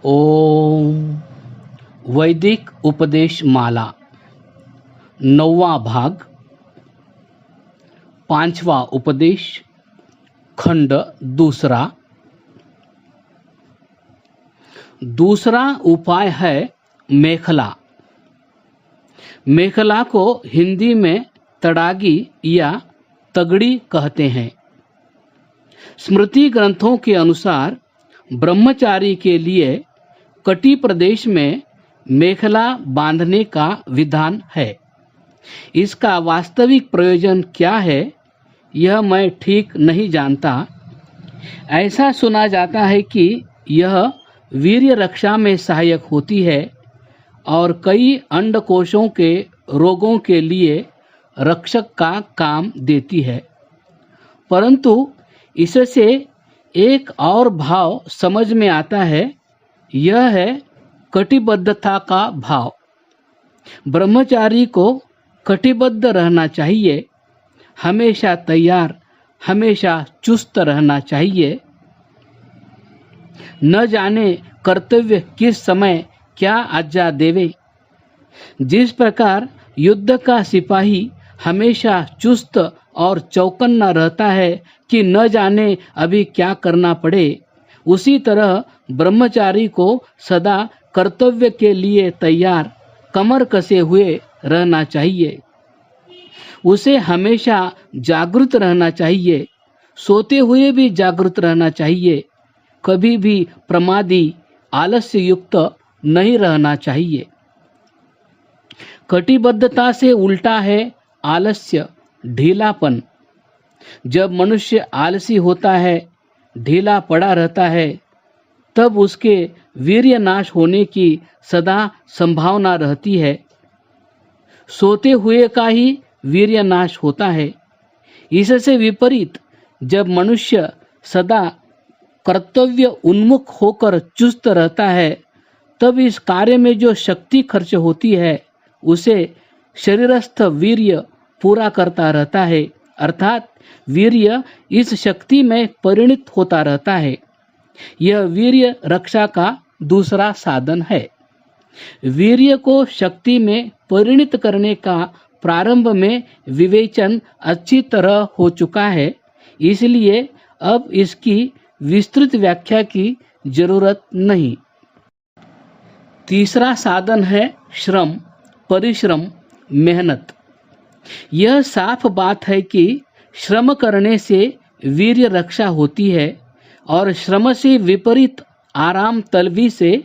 ओम वैदिक उपदेश माला 9वां भाग 5वां उपदेश खंड दूसरा उपाय है मेखला। मेखला को हिंदी में तड़ागी या तगड़ी कहते हैं। स्मृति ग्रंथों के अनुसार ब्रह्मचारी के लिए कटी प्रदेश में मेखला बांधने का विधान है। इसका वास्तविक प्रयोजन क्या है यह मैं ठीक नहीं जानता। ऐसा सुना जाता है कि यह वीर्य रक्षा में सहायक होती है और कई अंडकोशों के रोगों के लिए रक्षक का काम देती है, परंतु इससे एक और भाव समझ में आता है, यह है कटिबद्धता का भाव। ब्रह्मचारी को कटिबद्ध रहना चाहिए, हमेशा तैयार, हमेशा चुस्त रहना चाहिए। न जाने कर्तव्य किस समय क्या आज्ञा देवे। जिस प्रकार युद्ध का सिपाही हमेशा चुस्त और चौकन्ना रहता है कि न जाने अभी क्या करना पड़े, उसी तरह ब्रह्मचारी को सदा कर्तव्य के लिए तैयार, कमर कसे हुए रहना चाहिए। उसे हमेशा जागृत रहना चाहिए, सोते हुए भी जागृत रहना चाहिए। कभी भी प्रमादी, आलस्य युक्त नहीं रहना चाहिए। कटिबद्धता से उल्टा है आलस्य, ढीलापन। जब मनुष्य आलसी होता है, ढीला पड़ा रहता है, तब उसके वीर्य नाश होने की सदा संभावना रहती है। सोते हुए का ही वीर्य नाश होता है। इससे विपरीत जब मनुष्य सदा कर्तव्य उन्मुख होकर चुस्त रहता है, तब इस कार्य में जो शक्ति खर्च होती है उसे शरीरस्थ वीर्य पूरा करता रहता है, अर्थात वीर्य इस शक्ति में परिणत होता रहता है। यह वीर्य रक्षा का दूसरा साधन है। वीर्य को शक्ति में परिणत करने का प्रारंभ में विवेचन अच्छी तरह हो चुका है, इसलिए अब इसकी विस्तृत व्याख्या की जरूरत नहीं। तीसरा साधन है श्रम, परिश्रम, मेहनत। यह साफ बात है कि श्रम करने से वीर्य रक्षा होती है और श्रम से विपरीत आराम तलबी से,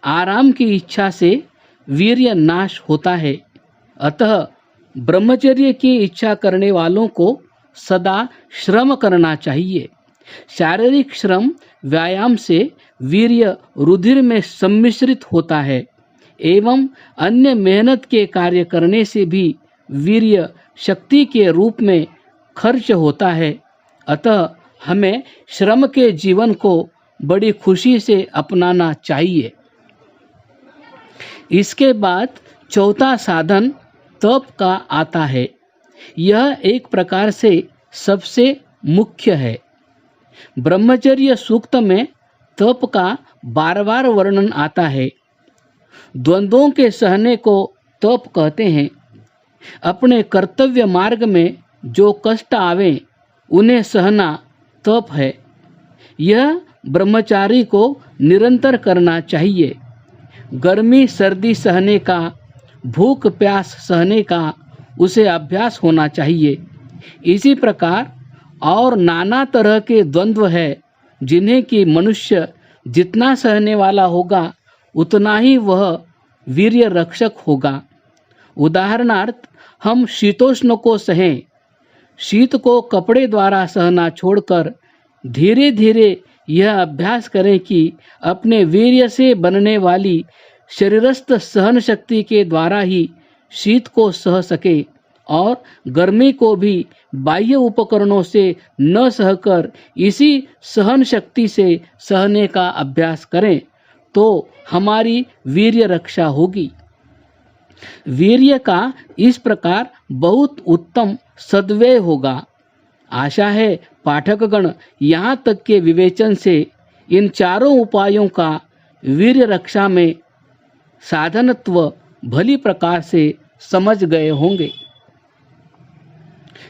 आराम की इच्छा से वीर्य नाश होता है। अतः ब्रह्मचर्य की इच्छा करने वालों को सदा श्रम करना चाहिए। शारीरिक श्रम व्यायाम से वीर्य रुधिर में सम्मिश्रित होता है एवं अन्य मेहनत के कार्य करने से भी वीर्य शक्ति के रूप में खर्च होता है। अतः हमें श्रम के जीवन को बड़ी खुशी से अपनाना चाहिए। इसके बाद चौथा साधन तप का आता है। यह एक प्रकार से सबसे मुख्य है। ब्रह्मचर्य सूक्त में तप का बार-बार वर्णन आता है। द्वंद्वों के सहने को तप कहते हैं। अपने कर्तव्य मार्ग में जो कष्ट आवे उन्हें सहना तप है। यह ब्रह्मचारी को निरंतर करना चाहिए। गर्मी सर्दी सहने का, भूख प्यास सहने का उसे अभ्यास होना चाहिए। इसी प्रकार और नाना तरह के द्वंद्व है जिन्हें कि मनुष्य जितना सहने वाला होगा उतना ही वह वीर्य रक्षक होगा। उदाहरणार्थ हम शीतोष्ण को सहें। शीत को कपड़े द्वारा सहना छोड़कर धीरे धीरे यह अभ्यास करें कि अपने वीर्य से बनने वाली शरीरस्थ सहन शक्ति के द्वारा ही शीत को सह सके और गर्मी को भी बाह्य उपकरणों से न सहकर इसी सहन शक्ति से सहने का अभ्यास करें तो हमारी वीर्य रक्षा होगी। वीर्य का इस प्रकार बहुत उत्तम सद्व्यय होगा। आशा है पाठकगण यहाँ तक के विवेचन से इन चारों उपायों का वीर रक्षा में साधनत्व भली प्रकार से समझ गए होंगे।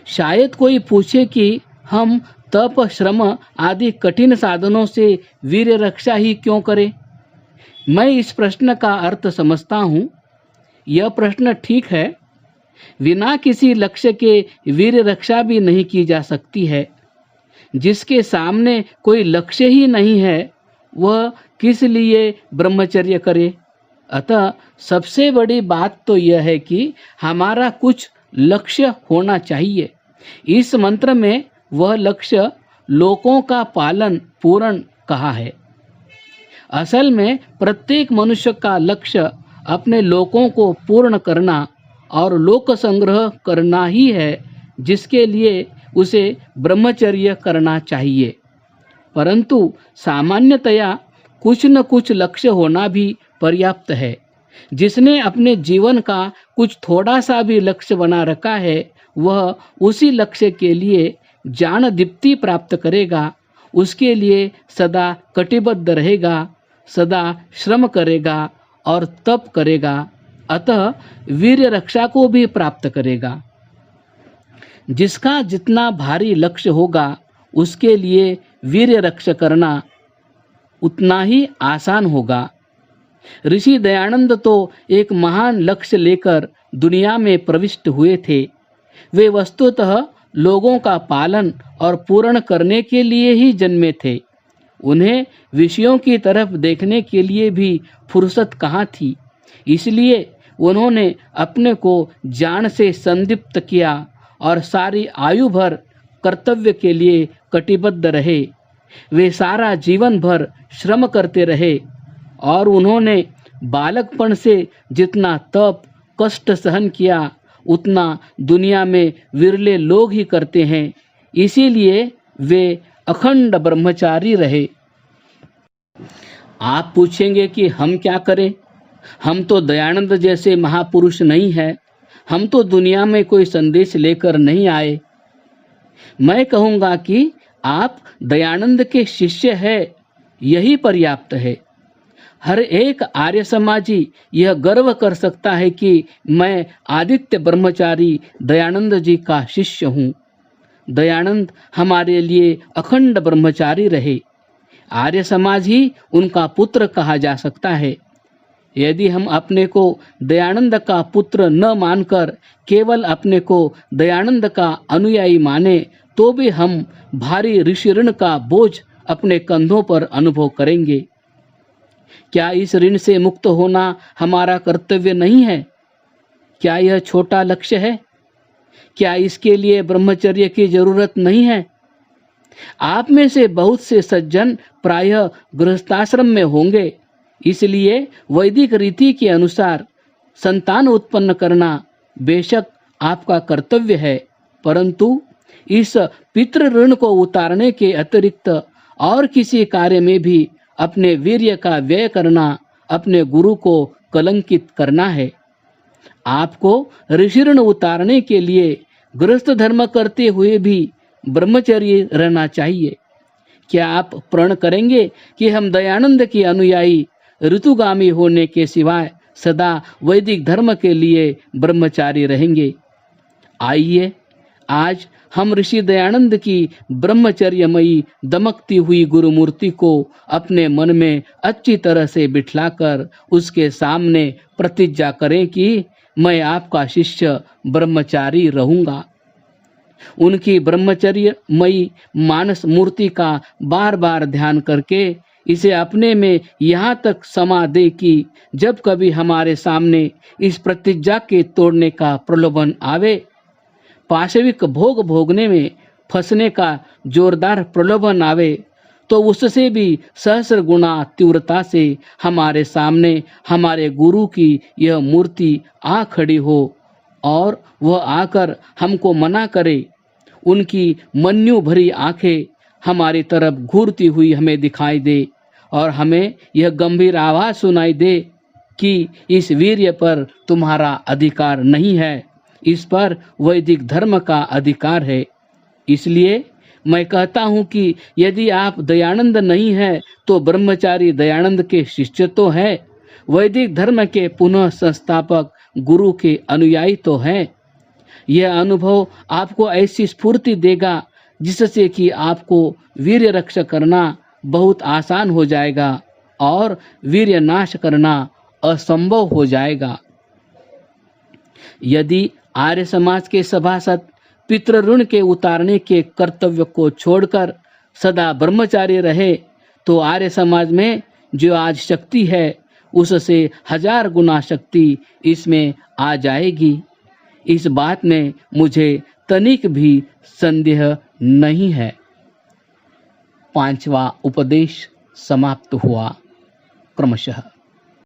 शायद कोई पूछे कि हम तप, श्रम आदि कठिन साधनों से वीर रक्षा ही क्यों करें? मैं इस प्रश्न का अर्थ समझता हूँ। यह प्रश्न ठीक है। बिना किसी लक्ष्य के वीर रक्षा भी नहीं की जा सकती है। जिसके सामने कोई लक्ष्य ही नहीं है, वह किस लिए ब्रह्मचर्य करे? अतः सबसे बड़ी बात तो यह है कि हमारा कुछ लक्ष्य होना चाहिए। इस मंत्र में वह लक्ष्य लोकों का पालन पूर्ण कहा है। असल में प्रत्येक मनुष्य का लक्ष्य अपने लोकों को पूर्ण करना और लोक संग्रह करना ही है, जिसके लिए उसे ब्रह्मचर्य करना चाहिए। परंतु सामान्यतया कुछ न कुछ लक्ष्य होना भी पर्याप्त है। जिसने अपने जीवन का कुछ थोड़ा सा भी लक्ष्य बना रखा है, वह उसी लक्ष्य के लिए जान दीप्ति प्राप्त करेगा, उसके लिए सदा कटिबद्ध रहेगा, सदा श्रम करेगा और तप करेगा, अतः वीर रक्षा को भी प्राप्त करेगा। जिसका जितना भारी लक्ष्य होगा, उसके लिए वीर रक्षा करना उतना ही आसान होगा। ऋषि दयानंद तो एक महान लक्ष्य लेकर दुनिया में प्रविष्ट हुए थे। वे वस्तुतः लोगों का पालन और पूर्ण करने के लिए ही जन्मे थे। उन्हें विषयों की तरफ देखने के लिए भी फुर्सत कहाँ थी। इसलिए उन्होंने अपने को जान से संदीप्त किया और सारी आयु भर कर्तव्य के लिए कटिबद्ध रहे। वे सारा जीवन भर श्रम करते रहे और उन्होंने बालकपन से जितना तप कष्ट सहन किया, उतना दुनिया में विरले लोग ही करते हैं। इसीलिए वे अखंड ब्रह्मचारी रहे। आप पूछेंगे कि हम क्या करें? हम तो दयानंद जैसे महापुरुष नहीं हैं। हम तो दुनिया में कोई संदेश लेकर नहीं आए। मैं कहूँगा कि आप दयानंद के शिष्य हैं, यही पर्याप्त है। हर एक आर्य समाजी यह गर्व कर सकता है कि मैं आदित्य ब्रह्मचारी दयानंद जी का शिष्य हूँ। दयानंद हमारे लिए अखंड ब्रह्मचारी रहे। आर्य समाज ही उनका पुत्र कहा जा सकता है। यदि हम अपने को दयानंद का पुत्र न मानकर केवल अपने को दयानंद का अनुयायी माने, तो भी हम भारी ऋषि ऋण का बोझ अपने कंधों पर अनुभव करेंगे। क्या इस ऋण से मुक्त होना हमारा कर्तव्य नहीं है? क्या यह छोटा लक्ष्य है? क्या इसके लिए ब्रह्मचर्य की जरूरत नहीं है? आप में से बहुत से सज्जन प्रायः गृहस्थाश्रम में होंगे, इसलिए वैदिक रीति के अनुसार संतान उत्पन्न करना बेशक आपका कर्तव्य है, परंतु इस पितृ ऋण को उतारने के अतिरिक्त और किसी कार्य में भी अपने वीर्य का व्यय करना अपने गुरु को कलंकित करना है। आपको ऋषि ऋण उतारने के लिए गृहस्थ धर्म करते हुए भी ब्रह्मचर्य रहना चाहिए। क्या आप प्रण करेंगे कि हम दयानंद के अनुयायी ऋतुगामी होने के सिवाय सदा वैदिक धर्म के लिए ब्रह्मचारी रहेंगे? आइए आज हम ऋषि दयानंद की ब्रह्मचर्यमयी दमकती हुई गुरुमूर्ति को अपने मन में अच्छी तरह से बिठलाकर उसके सामने प्रतिज्ञा करें कि मैं आपका शिष्य ब्रह्मचारी रहूंगा। उनकी ब्रह्मचर्यमयी मानस मूर्ति का बार बार ध्यान करके इसे अपने में यहाँ तक समा दे कि जब कभी हमारे सामने इस प्रतिज्ञा के तोड़ने का प्रलोभन आवे, पाशविक भोग भोगने में फंसने का जोरदार प्रलोभन आवे, तो उससे भी सहस्र गुना तीव्रता से हमारे सामने हमारे गुरु की यह मूर्ति आ खड़ी हो और वह आकर हमको मना करे। उनकी मन्यु भरी आंखें हमारी तरफ घूरती हुई हमें दिखाई दे और हमें यह गंभीर आवाज सुनाई दे कि इस वीर्य पर तुम्हारा अधिकार नहीं है, इस पर वैदिक धर्म का अधिकार है। इसलिए मैं कहता हूं कि यदि आप दयानंद नहीं हैं तो ब्रह्मचारी दयानंद के शिष्य तो है, वैदिक धर्म के पुनः संस्थापक गुरु के अनुयायी तो हैं। यह अनुभव आपको ऐसी स्फूर्ति देगा जिससे कि आपको वीर्य रक्षा करना बहुत आसान हो जाएगा और वीर्य नाश करना असंभव हो जाएगा। यदि आर्य समाज के सभासद पितृ ऋण के उतारने के कर्तव्य को छोड़कर सदा ब्रह्मचारी रहे तो आर्य समाज में जो आज शक्ति है उससे 1000 गुना शक्ति इसमें आ जाएगी। इस बात में मुझे तनिक भी संदेह नहीं है। 5वां उपदेश समाप्त हुआ क्रमशः।